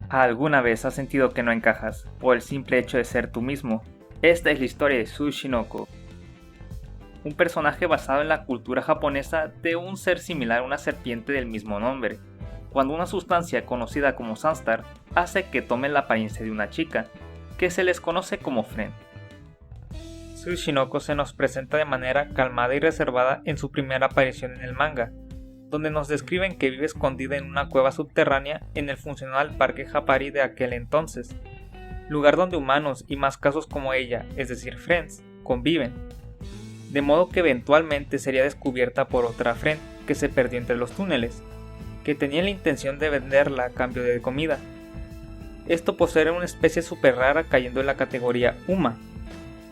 ¿Alguna vez has sentido que no encajas por el simple hecho de ser tú mismo? Esta es la historia de Tsushinoko, un personaje basado en la cultura japonesa de un ser similar a una serpiente del mismo nombre, cuando una sustancia conocida como Sunstar hace que tome la apariencia de una chica, que se les conoce como Friend. Tsushinoko se nos presenta de manera calmada y reservada en su primera aparición en el manga, donde nos describen que vive escondida en una cueva subterránea en el funcional parque Japari de aquel entonces, lugar donde humanos y más casos como ella, es decir Friends, conviven, de modo que eventualmente sería descubierta por otra Friend que se perdió entre los túneles, que tenía la intención de venderla a cambio de comida. Esto por ser una especie súper rara cayendo en la categoría Uma,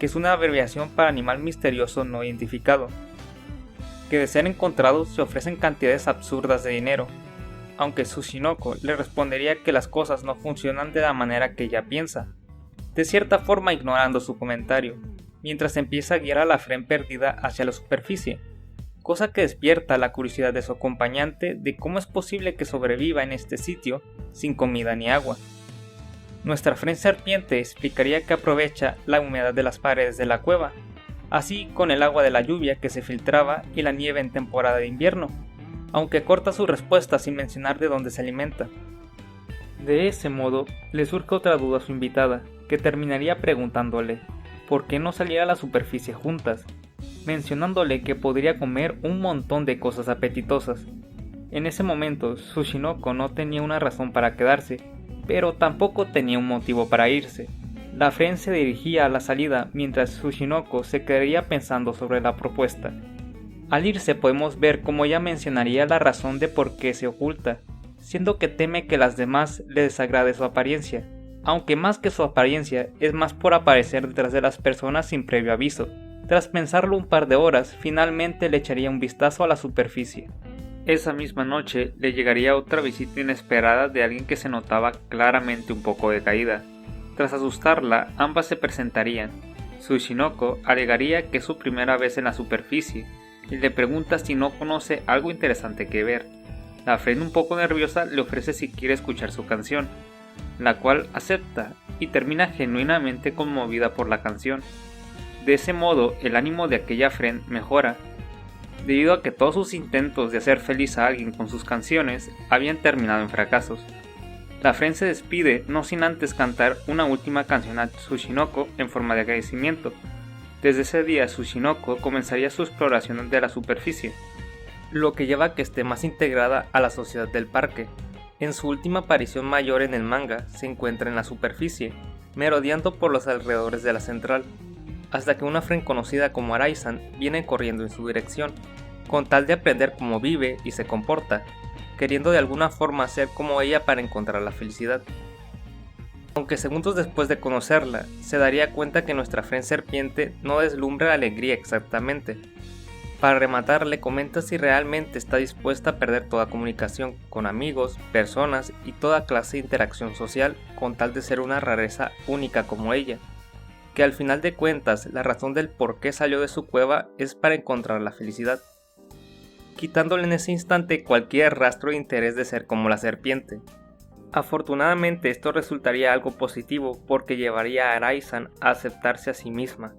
que es una abreviación para animal misterioso no identificado, que de ser encontrados se ofrecen cantidades absurdas de dinero, aunque Tsushinoko le respondería que las cosas no funcionan de la manera que ella piensa, de cierta forma ignorando su comentario, mientras empieza a guiar a la Friend perdida hacia la superficie, cosa que despierta la curiosidad de su acompañante de cómo es posible que sobreviva en este sitio sin comida ni agua. Nuestra Friend serpiente explicaría que aprovecha la humedad de las paredes de la cueva, así con el agua de la lluvia que se filtraba y la nieve en temporada de invierno, aunque corta su respuesta sin mencionar de dónde se alimenta. De ese modo, le surge otra duda a su invitada, que terminaría preguntándole por qué no salir a la superficie juntas, mencionándole que podría comer un montón de cosas apetitosas. En ese momento, Tsushinoko no tenía una razón para quedarse, pero tampoco tenía un motivo para irse. La Friend se dirigía a la salida mientras Tsushinoko se quedaría pensando sobre la propuesta. Al irse podemos ver cómo ella mencionaría la razón de por qué se oculta, siendo que teme que las demás le desagrade su apariencia, aunque más que su apariencia es más por aparecer detrás de las personas sin previo aviso. Tras pensarlo un par de horas, finalmente le echaría un vistazo a la superficie. Esa misma noche le llegaría otra visita inesperada de alguien que se notaba claramente un poco decaída. Tras asustarla, ambas se presentarían. Tsushinoko alegaría que es su primera vez en la superficie y le pregunta si no conoce algo interesante que ver. La Friend, un poco nerviosa, le ofrece si quiere escuchar su canción, la cual acepta y termina genuinamente conmovida por la canción. De ese modo, el ánimo de aquella Friend mejora, debido a que todos sus intentos de hacer feliz a alguien con sus canciones habían terminado en fracasos. La Friend se despide no sin antes cantar una última canción a Tsushinoko en forma de agradecimiento. Desde ese día Tsushinoko comenzaría su exploración de la superficie, lo que lleva a que esté más integrada a la sociedad del parque. En su última aparición mayor en el manga se encuentra en la superficie, merodeando por los alrededores de la central, hasta que una Friend conocida como Araisan viene corriendo en su dirección, con tal de aprender cómo vive y se comporta, queriendo de alguna forma ser como ella para encontrar la felicidad. Aunque segundos después de conocerla, se daría cuenta que nuestra Friend serpiente no deslumbra la alegría exactamente. Para rematar, le comenta si realmente está dispuesta a perder toda comunicación con amigos, personas y toda clase de interacción social con tal de ser una rareza única como ella, que al final de cuentas la razón del por qué salió de su cueva es para encontrar la felicidad, quitándole en ese instante cualquier rastro de interés de ser como la serpiente. Afortunadamente esto resultaría algo positivo porque llevaría a Araisan a aceptarse a sí misma.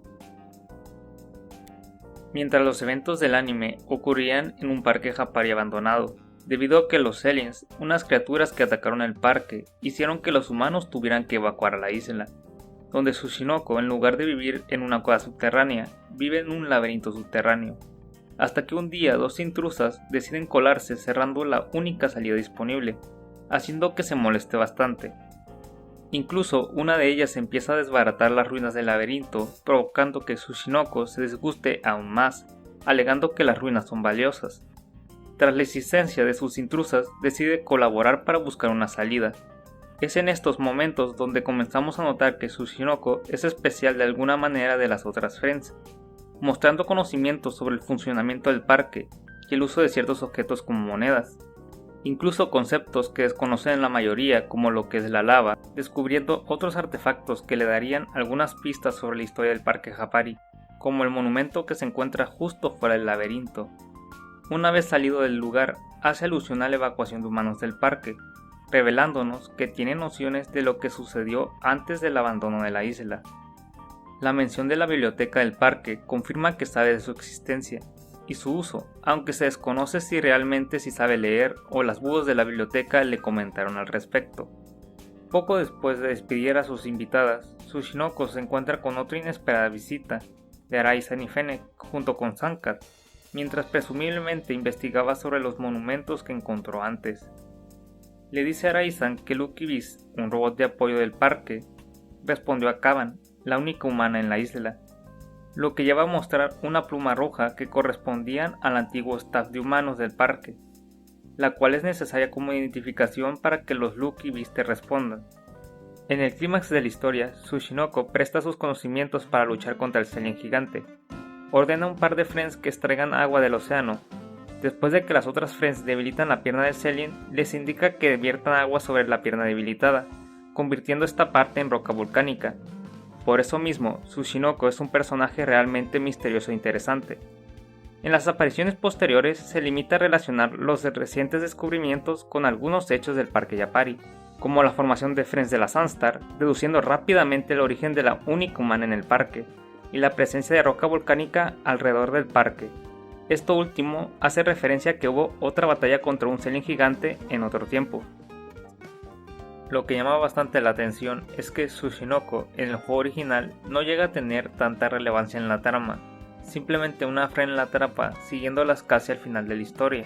Mientras los eventos del anime ocurrían en un parque Japari abandonado, debido a que los aliens, unas criaturas que atacaron el parque, hicieron que los humanos tuvieran que evacuar a la isla, donde Tsushinoko, en lugar de vivir en una cueva subterránea, vive en un laberinto subterráneo, hasta que un día dos intrusas deciden colarse cerrando la única salida disponible, haciendo que se moleste bastante. Incluso una de ellas empieza a desbaratar las ruinas del laberinto, provocando que Tsushinoko se disguste aún más, alegando que las ruinas son valiosas. Tras la existencia de sus intrusas, decide colaborar para buscar una salida. Es en estos momentos donde comenzamos a notar que Tsushinoko es especial de alguna manera de las otras Friends, mostrando conocimientos sobre el funcionamiento del parque y el uso de ciertos objetos como monedas, incluso conceptos que desconocen la mayoría como lo que es la lava, descubriendo otros artefactos que le darían algunas pistas sobre la historia del parque Japari, como el monumento que se encuentra justo fuera del laberinto. Una vez salido del lugar, hace alusión a la evacuación de humanos del parque, revelándonos que tiene nociones de lo que sucedió antes del abandono de la isla. La mención de la biblioteca del parque confirma que sabe de su existencia y su uso, aunque se desconoce si realmente sabe leer o las búhos de la biblioteca le comentaron al respecto. Poco después de despedir a sus invitadas, Tsushinoko se encuentra con otra inesperada visita de Araiza y Fennec junto con Sankat, mientras presumiblemente investigaba sobre los monumentos que encontró antes. Le dice a Araiza que Lucky Beast, un robot de apoyo del parque, respondió a Kaban, la única humana en la isla, lo que lleva a mostrar una pluma roja que correspondían al antiguo staff de humanos del parque, la cual es necesaria como identificación para que los Lucky Beast respondan. En el clímax de la historia, Tsushinoko presta sus conocimientos para luchar contra el Celien gigante. Ordena a un par de Friends que extraigan agua del océano. Después de que las otras Friends debilitan la pierna del Celien, les indica que viertan agua sobre la pierna debilitada, convirtiendo esta parte en roca volcánica. Por eso mismo, Tsushinoko es un personaje realmente misterioso e interesante. En las apariciones posteriores se limita a relacionar los recientes descubrimientos con algunos hechos del parque Yapari, como la formación de Friends de la Sunstar, deduciendo rápidamente el origen de la única humana en el parque, y la presencia de roca volcánica alrededor del parque. Esto último hace referencia a que hubo otra batalla contra un Celien gigante en otro tiempo. Lo que llama bastante la atención es que Tsushinoko en el juego original no llega a tener tanta relevancia en la trama, simplemente una Friend la atrapa siguiéndolas casi al final de la historia.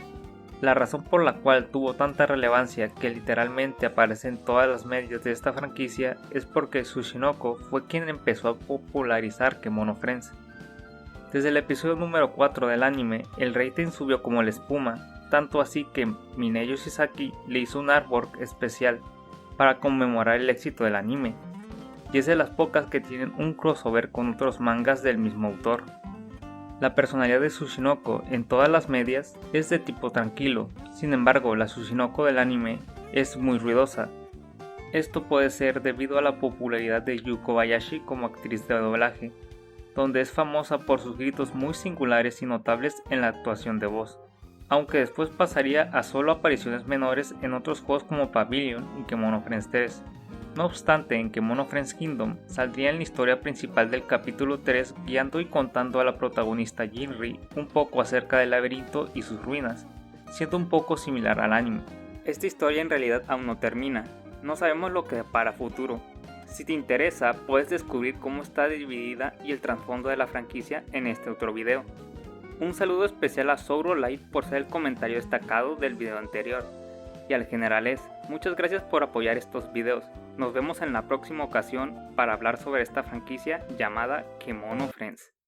La razón por la cual tuvo tanta relevancia que literalmente aparece en todas las medias de esta franquicia es porque Tsushinoko fue quien empezó a popularizar Kemono Friends. Desde el episodio número 4 del anime, el rating subió como la espuma, tanto así que Minei Yoshizaki le hizo un artwork especial para conmemorar el éxito del anime, y es de las pocas que tienen un crossover con otros mangas del mismo autor. La personalidad de Tsushinoko en todas las medias es de tipo tranquilo, sin embargo la Tsushinoko del anime es muy ruidosa. Esto puede ser debido a la popularidad de Yu Kobayashi como actriz de doblaje, donde es famosa por sus gritos muy singulares y notables en la actuación de voz, aunque después pasaría a solo apariciones menores en otros juegos como Pavilion y Kemono Friends 3. No obstante, en Kemono Friends Kingdom saldría en la historia principal del capítulo 3 guiando y contando a la protagonista Jinri un poco acerca del laberinto y sus ruinas, siendo un poco similar al anime. Esta historia en realidad aún no termina, no sabemos lo que depara futuro. Si te interesa, puedes descubrir cómo está dividida y el trasfondo de la franquicia en este otro video. Un saludo especial a Souro Light por ser el comentario destacado del video anterior. Y al General S, muchas gracias por apoyar estos videos. Nos vemos en la próxima ocasión para hablar sobre esta franquicia llamada Kemono Friends.